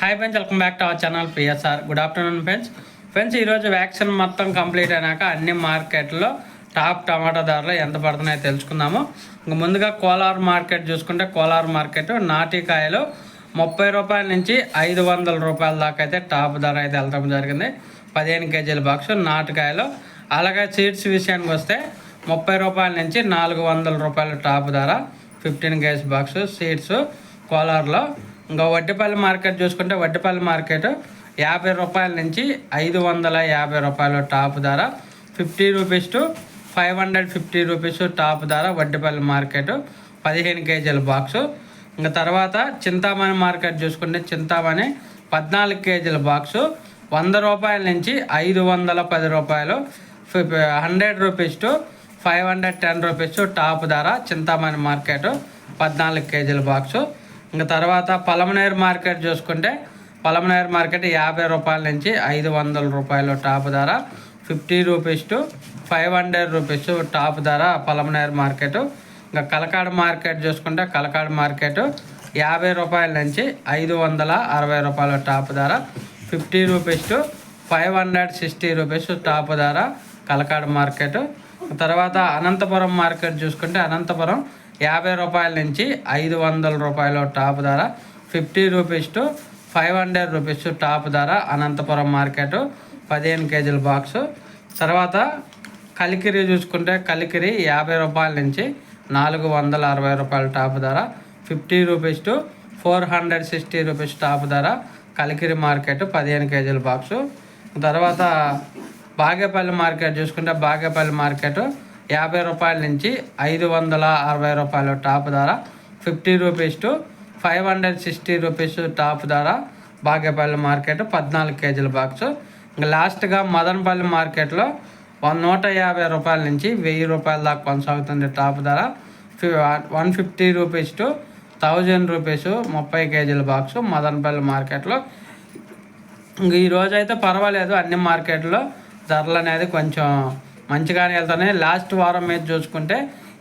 Hi friends, welcome back to our channel PSR. Good afternoon friends ఈరోజు vaccine మొత్తం complete అయినాక అన్ని మార్కెట్లో టాప్ టమాటా ధరలు ఎంత పడుతున్నాయో తెలుసుకుందాము. ఇంకా ముందుగా కోలార్ మార్కెట్ చూసుకుంటే కోలార్ మార్కెట్ నాటికాయలు 30 రూపాయల నుంచి 500 రూపాయల దాకా అయితే టాప్ ధర అయితే వెళ్ళడం జరిగింది. 15 కేజీల బాక్స్ నాటికాయలు. అలాగే సీడ్స్ విషయానికి వస్తే 30 రూపాయల నుంచి 400 రూపాయల టాప్ ధర 15 కేజీ బాక్స్ సీడ్స్ కోలార్లో. ఇంకా వడ్డిపల్లి మార్కెట్ చూసుకుంటే వడ్డిపల్లి మార్కెట్ 50 రూపాయల నుంచి 550 రూపాయలు టాప్ ధర, 50 రూపీస్ టు 550 రూపీస్ టాప్ ధర వడ్డిపల్లి మార్కెట్ 15 కేజీల బాక్సు. ఇంకా తర్వాత చింతామణి మార్కెట్ చూసుకుంటే చింతామణి 14 కేజీల బాక్సు 100 రూపాయల నుంచి 510 రూపాయలు, 100 రూపీస్ టు 510 రూపీస్ టాప్ ధర చింతామణి మార్కెట్ 14 కేజీల బాక్సు. ఇంకా తర్వాత పలమనేరు మార్కెట్ చూసుకుంటే పలమనేరు మార్కెట్ 50 రూపాయల నుంచి 500 రూపాయలు టాప్ ధర, 50 రూపీస్ టు 500 రూపీస్ టాప్ ధర పలమనేరు మార్కెట్. ఇంకా కలకాడ మార్కెట్ చూసుకుంటే కలకాడ మార్కెట్ 50 రూపాయల నుంచి 560 రూపాయల టాప్ ధర, 50 రూపీస్ టు 560 రూపీస్ టాప్ ధర కలకాడ మార్కెట్. తర్వాత అనంతపురం మార్కెట్ చూసుకుంటే అనంతపురం 50 రూపాయల నుంచి 500 రూపాయలు టాప్ ధర, 50 రూపీస్ టు 500 రూపీస్ టాప్ ధర అనంతపురం మార్కెట్ 15 కేజీల బాక్సు. తర్వాత కలికిరి చూసుకుంటే కలికిరి 50 రూపాయల నుంచి 460 రూపాయల టాప్ ధర, 50 రూపీస్ టు 460 రూపీస్ టాప్ ధర కలికిరి మార్కెట్ 15 కేజీల బాక్సు. తర్వాత బాగేపల్లి మార్కెట్ చూసుకుంటే బాగేపల్లి మార్కెట్ 50 రూపాయల నుంచి 560 రూపాయలు టాప్ ధర, 50 రూపీస్ టు 560 రూపీస్ టాప్ ధర బాగేపల్లి మార్కెట్ 14 కేజీల బాక్సు. ఇంకా లాస్ట్గా మదనపల్లి మార్కెట్లో 150 రూపాయల నుంచి 1000 రూపాయల దాకా కొనసాగుతుంది టాప్ ధర, 150 రూపీస్ టు 1000 రూపీస్ 30 కేజీల బాక్సు మదనపల్లి మార్కెట్లో. ఇంక ఈరోజైతే పర్వాలేదు, అన్ని మార్కెట్లో ధరలు అనేది కొంచెం మంచిగానే వెళ్తున్నాయి. లాస్ట్ వారం మీద చూసుకుంటే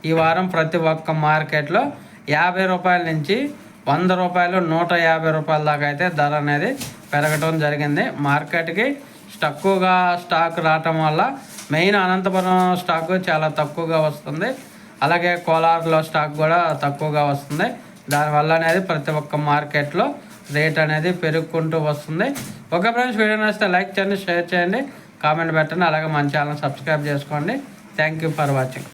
ఈ వారం ప్రతి ఒక్క మార్కెట్లో 50 రూపాయల నుంచి 100 రూపాయలు 150 రూపాయల దాకా అయితే ధర అనేది పెరగటం జరిగింది. మార్కెట్కి తక్కువగా స్టాక్ రావటం వల్ల మెయిన్ అనంతపురం స్టాక్ చాలా తక్కువగా వస్తుంది, అలాగే కోలార్లో స్టాక్ కూడా తక్కువగా వస్తుంది. దానివల్ల అనేది ప్రతి ఒక్క మార్కెట్లో రేట్ అనేది పెరుగుకుంటూ వస్తుంది. ఓకే ఫ్రెండ్స్, వీడియో నచ్చితే లైక్ చేయండి, షేర్ చేయండి, కామెంట్ పెట్టండి, అలాగే మన ఛానల్ సబ్స్క్రైబ్ చేసుకోండి. Thank you for watching.